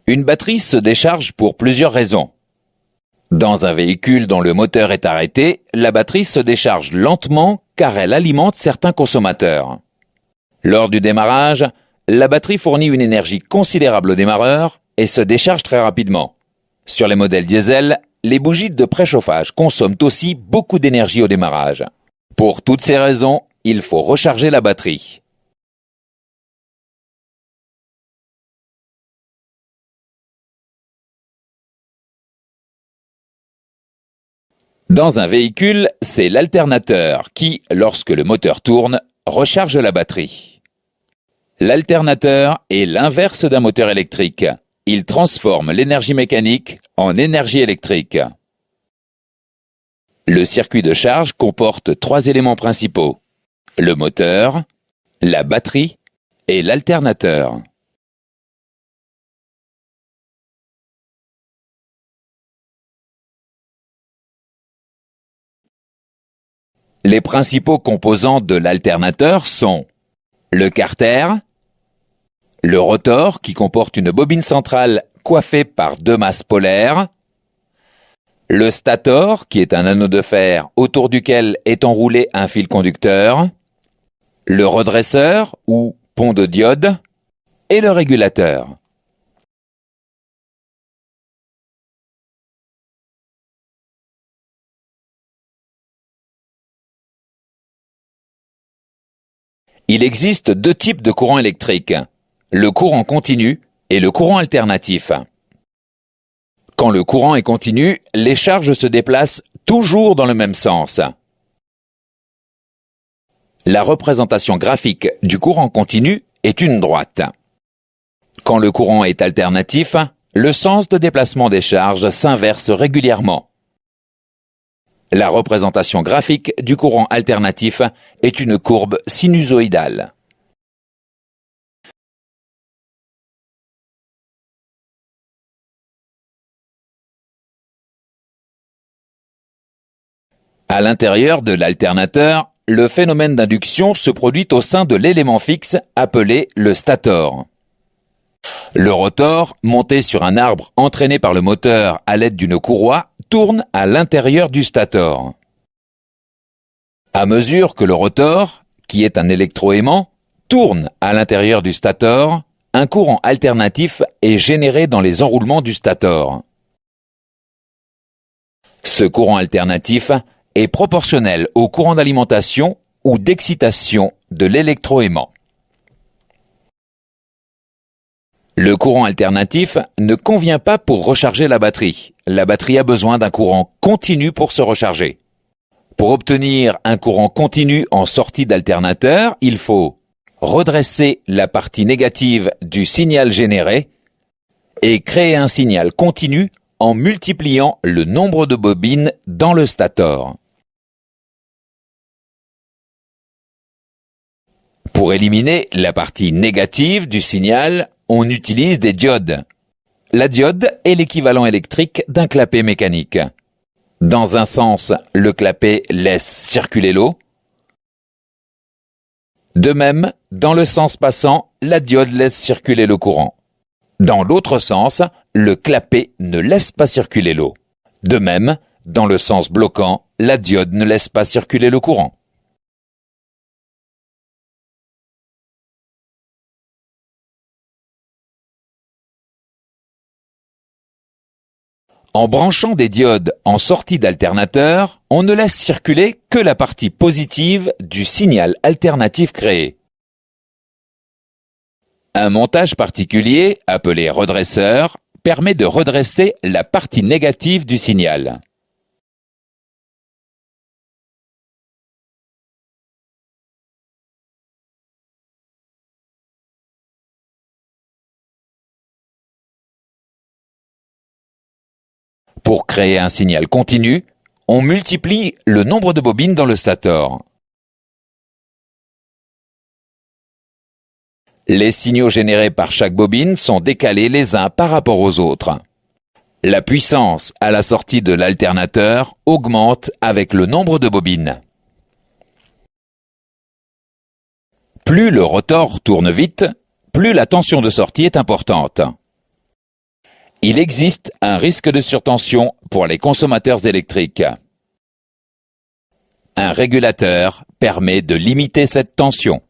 Une batterie se décharge pour plusieurs raisons. Dans un véhicule dont le moteur est arrêté, la batterie se décharge lentement car elle alimente certains consommateurs. Lors du démarrage, la batterie fournit une énergie considérable au démarreur et se décharge très rapidement. Sur les modèles diesel, les bougies de préchauffage consomment aussi beaucoup d'énergie au démarrage. Pour toutes ces raisons, il faut recharger la batterie. Dans un véhicule, c'est l'alternateur qui, lorsque le moteur tourne, recharge la batterie. L'alternateur est l'inverse d'un moteur électrique. Il transforme l'énergie mécanique en énergie électrique. Le circuit de charge comporte 3 éléments principaux: le moteur, la batterie et l'alternateur. Les principaux composants de l'alternateur sont le carter, le rotor qui comporte une bobine centrale coiffée par 2 masses polaires, le stator qui est un anneau de fer autour duquel est enroulé un fil conducteur, le redresseur ou pont de diode et le régulateur. Il existe 2 types de courant électrique, le courant continu et le courant alternatif. Quand le courant est continu, les charges se déplacent toujours dans le même sens. La représentation graphique du courant continu est une droite. Quand le courant est alternatif, le sens de déplacement des charges s'inverse régulièrement. La représentation graphique du courant alternatif est une courbe sinusoïdale. À l'intérieur de l'alternateur, le phénomène d'induction se produit au sein de l'élément fixe appelé le stator. Le rotor, monté sur un arbre entraîné par le moteur à l'aide d'une courroie, tourne à l'intérieur du stator. À mesure que le rotor, qui est un électroaimant, tourne à l'intérieur du stator, un courant alternatif est généré dans les enroulements du stator. Ce courant alternatif est proportionnel au courant d'alimentation ou d'excitation de l'électroaimant. Le courant alternatif ne convient pas pour recharger la batterie. La batterie a besoin d'un courant continu pour se recharger. Pour obtenir un courant continu en sortie d'alternateur, il faut redresser la partie négative du signal généré et créer un signal continu en multipliant le nombre de bobines dans le stator. Pour éliminer la partie négative du signal, on utilise des diodes. La diode est l'équivalent électrique d'un clapet mécanique. Dans un sens, le clapet laisse circuler l'eau. De même, dans le sens passant, la diode laisse circuler le courant. Dans l'autre sens, le clapet ne laisse pas circuler l'eau. De même, dans le sens bloquant, la diode ne laisse pas circuler le courant. En branchant des diodes en sortie d'alternateur, on ne laisse circuler que la partie positive du signal alternatif créé. Un montage particulier, appelé redresseur, permet de redresser la partie négative du signal. Pour créer un signal continu, on multiplie le nombre de bobines dans le stator. Les signaux générés par chaque bobine sont décalés les uns par rapport aux autres. La puissance à la sortie de l'alternateur augmente avec le nombre de bobines. Plus le rotor tourne vite, plus la tension de sortie est importante. Il existe un risque de surtension pour les consommateurs électriques. Un régulateur permet de limiter cette tension.